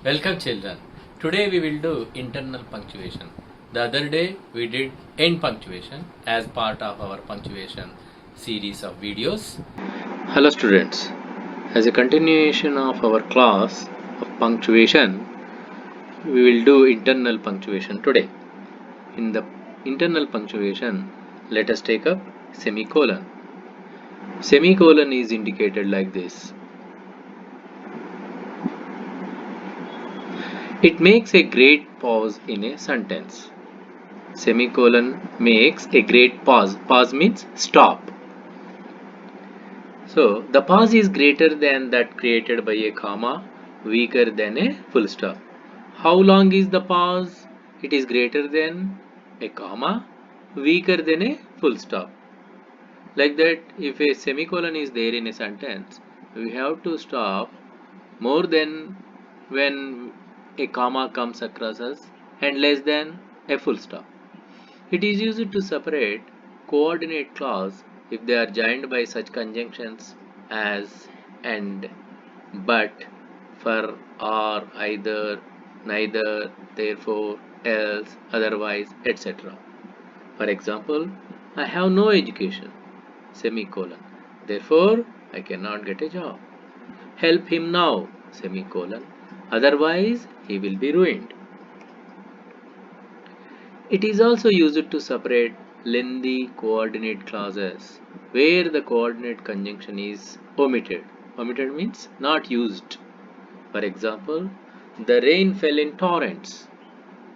Welcome children. Today we will do internal punctuation. The other day we did end punctuation as part of our punctuation series of videos. Hello students. As a continuation of our class of punctuation, we will do internal punctuation today. In the internal punctuation, let us take up semicolon. Semicolon is indicated like this. It makes a great pause in a sentence. Semicolon makes a great pause. Pause means stop. So the pause is greater than that created by a comma, weaker than a full stop. How long is the pause? It is greater than a comma, weaker than a full stop. Like that, if a semicolon is there in a sentence, we have to stop more than when a comma comes across us and less than a full stop. It is used to separate coordinate clause if they are joined by such conjunctions as and, but, for, or, either, neither, therefore, else, otherwise, etc. For example, I have no education, semicolon. Therefore, I cannot get a job. Help him now, semicolon. Otherwise, he will be ruined. It is also used to separate lengthy coordinate clauses where the coordinate conjunction is omitted. Omitted means not used. For example, the rain fell in torrents,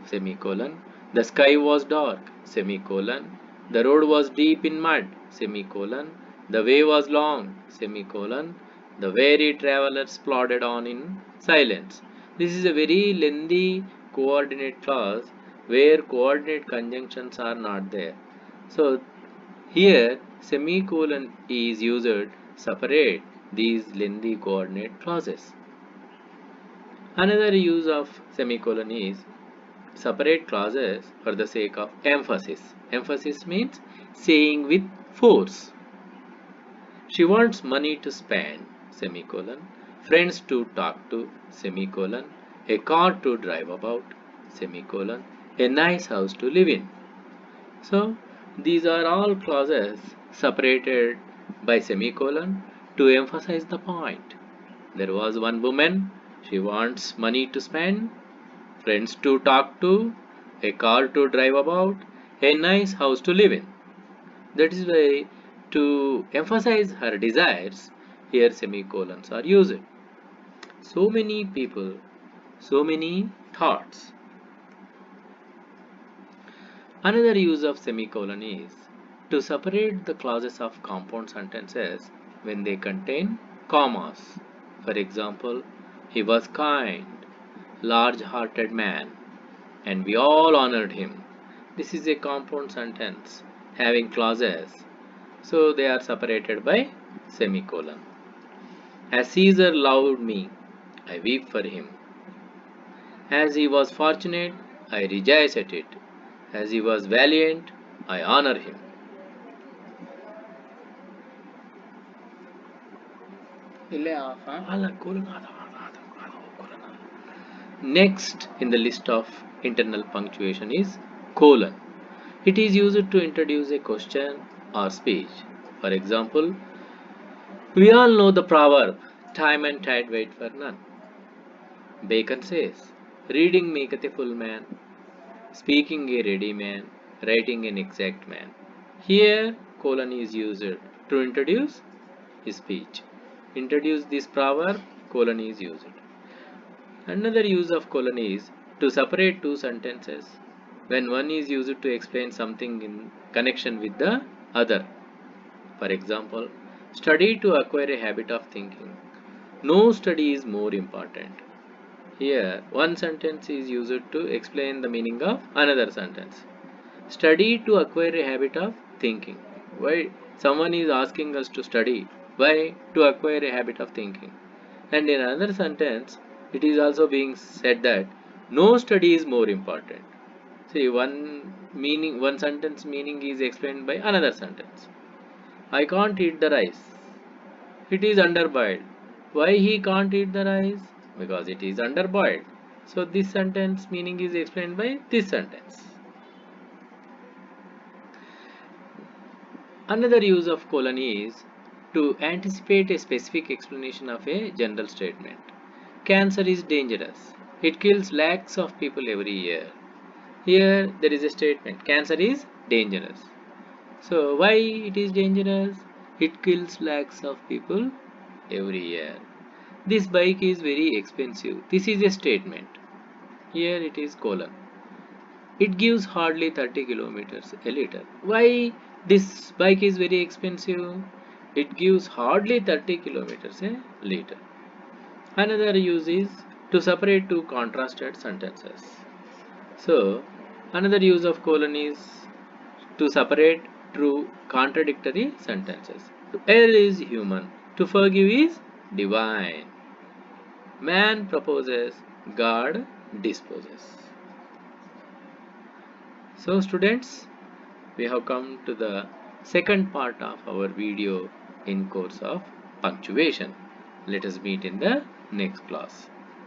semicolon. The sky was dark, semicolon. The road was deep in mud, semicolon. The way was long, semicolon. The weary travelers plodded on in silence. This is a very lengthy coordinate clause where coordinate conjunctions are not there. So here semicolon is used to separate these lengthy coordinate clauses. Another use of semicolon is separate clauses for the sake of emphasis. Emphasis means saying with force. She wants money to spend, semicolon, friends to talk to, semicolon, a car to drive about, semicolon, a nice house to live in. So these are all clauses separated by semicolon to emphasize the point. There was one woman, she wants money to spend, friends to talk to, a car to drive about, a nice house to live in. That is why to emphasize her desires, here semicolons are used. So many people, so many thoughts. Another use of semicolon is to separate the clauses of compound sentences when they contain commas. For example, he was kind, large-hearted man, and we all honored him. This is a compound sentence having clauses, so they are separated by semicolon. As Caesar loved me, I weep for him. As he was fortunate, I rejoice at it. As he was valiant, I honor him. Next in the list of internal punctuation is colon. It is used to introduce a question or speech. For example, we all know the proverb, time and tide wait for none. Bacon says, reading maketh a full man, speaking a ready man, writing an exact man. Here, colon is used to introduce his speech. Introduce this proverb, colon is used. Another use of colon is to separate two sentences when one is used to explain something in connection with the other. For example, study to acquire a habit of thinking. No study is more important. Here, one sentence is used to explain the meaning of another sentence. Study to acquire a habit of thinking. Why someone is asking us to study? Why? To acquire a habit of thinking. And in another sentence, it is also being said that no study is more important. See, one sentence meaning is explained by another sentence. I can't eat the rice. It is underboiled. Why he can't eat the rice? Because it is underboiled. So this sentence meaning is explained by this sentence. Another use of colon is to anticipate a specific explanation of a general statement. Cancer is dangerous. It kills lakhs of people every year. Here there is a statement, cancer is dangerous. So why it is dangerous? It kills lakhs of people every year. This bike is very expensive. This is a statement. Here it is colon. It gives hardly 30 kilometers a liter. Why this bike is very expensive? It gives hardly 30 kilometers a liter. Another use is to separate two contrasted sentences. So another use of colon is to separate two contradictory sentences. To err is human. To forgive is divine. Man proposes, God disposes. So students, we have come to the second part of our video in course of punctuation. Let us meet in the next class.